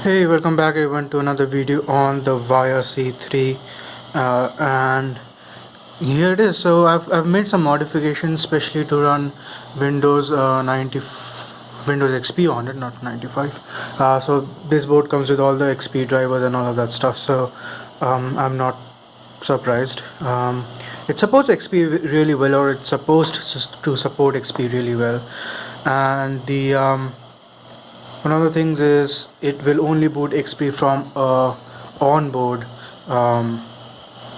Hey, welcome back everyone to another video on the VIA-C3 and here it is. So I've made some modifications especially to run Windows 90 Windows XP on it, not 95. So this board comes with all the XP drivers and all of that stuff, so I'm not surprised. It supports XP really well, or it's supposed to support XP really well, and the one of the things is it will only boot XP from a onboard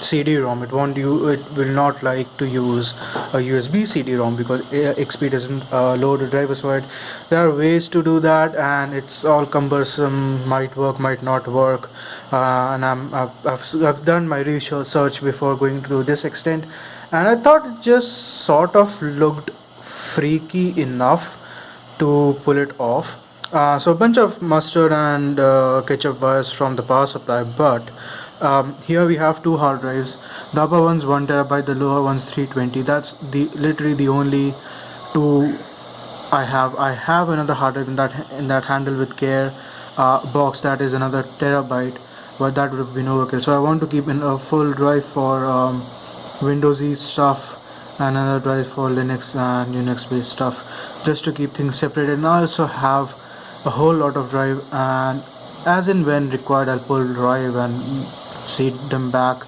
CD-ROM. It will not like to use a USB CD-ROM because XP doesn't load the drivers for it. There are ways to do that, and it's all cumbersome. Might work, might not work. And I've done my research before going to this extent, and I thought it just sort of looked freaky enough to pull it off. So a bunch of mustard and ketchup wires from the power supply, but here we have two hard drives. The upper one's 1 terabyte, the lower one's 320. That's literally the only two I have. I have another hard drive in that handle with care box that is another terabyte, but that would have been overkill. So I want to keep in a full drive for Windowsy stuff and another drive for Linux and Unix based stuff, just to keep things separated. And I also have a whole lot of drive, and as in when required I'll pull drive and seed them back,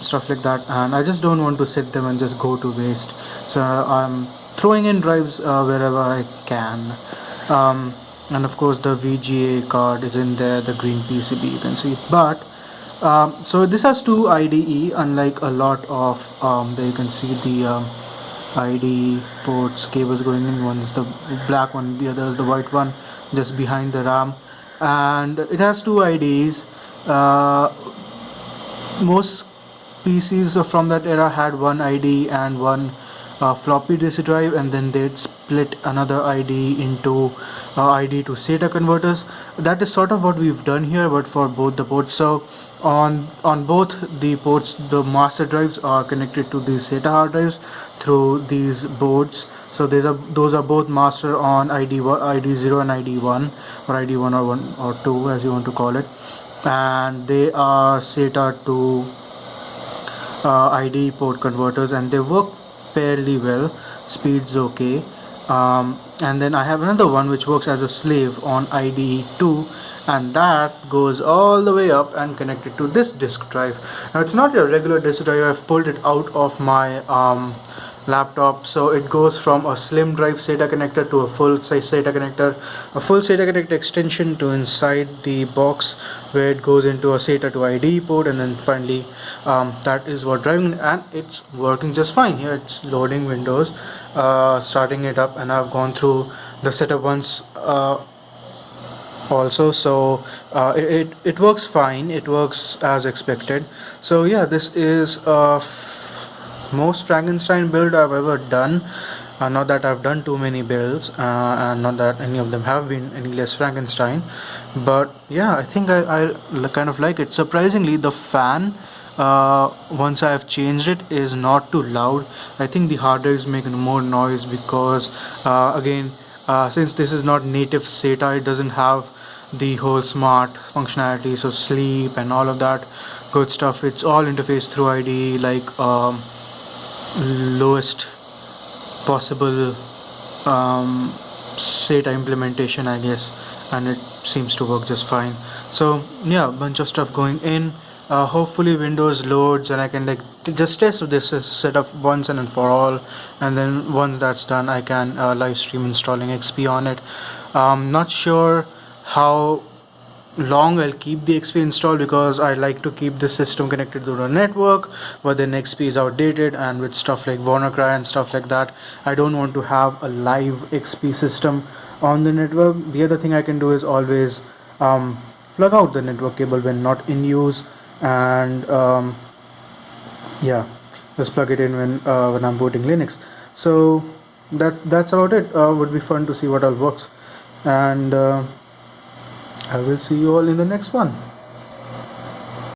stuff like that, and I just don't want to sit them and just go to waste, so I'm throwing in drives wherever I can. And of course the VGA card is in there, the green PCB you can see, but so this has two IDE, unlike a lot of there you can see the IDE ports, cables going in. One is the black one, the other is the white one just behind the RAM, and it has two IDEs. Most PCs from that era had one IDE and one floppy disk drive, and then they'd split another IDE into IDE to SATA converters. That is sort of what we've done here, but for both the ports. So on both the ports, the master drives are connected to the SATA hard drives through these boards. So those are both master on ID 0 and ID 1, or ID 1 or 1 or 2 as you want to call it, and they are SATA to ID port converters, and they work fairly well. Speed's okay. And then I have another one which works as a slave on IDE 2, and that goes all the way up and connected to this disk drive. Now it's not a regular disk drive. I've pulled it out of my laptop, so it goes from a slim drive SATA connector to a full size SATA connector, a full SATA connector extension to inside the box where it goes into a SATA to IDE port, and then finally that is what driving, and it's working just fine. Here it's loading Windows, starting it up, and I've gone through the setup once also, so it works fine. It works as expected. So yeah, this is most Frankenstein build I've ever done. Not that I've done too many builds, and not that any of them have been any less Frankenstein, but yeah, I think I kind of like it. Surprisingly, the fan, once I have changed it, is not too loud. I think the hard drive is making more noise because again, since this is not native SATA, it doesn't have the whole smart functionality, so sleep and all of that good stuff. It's all interfaced through IDE, like lowest possible SATA implementation, I guess, and it seems to work just fine. So yeah, a bunch of stuff going in. Hopefully Windows loads and I can like just test this setup once and for all, and then once that's done I can live stream installing XP on it. Not sure how long I'll keep the XP installed because I like to keep the system connected to the network, but then XP is outdated, and with stuff like WannaCry and stuff like that, I don't want to have a live XP system on the network. The other thing I can do is always plug out the network cable when not in use, and yeah, just plug it in when I'm booting Linux. So that's about it. Would be fun to see what all works, and I will see you all in the next one.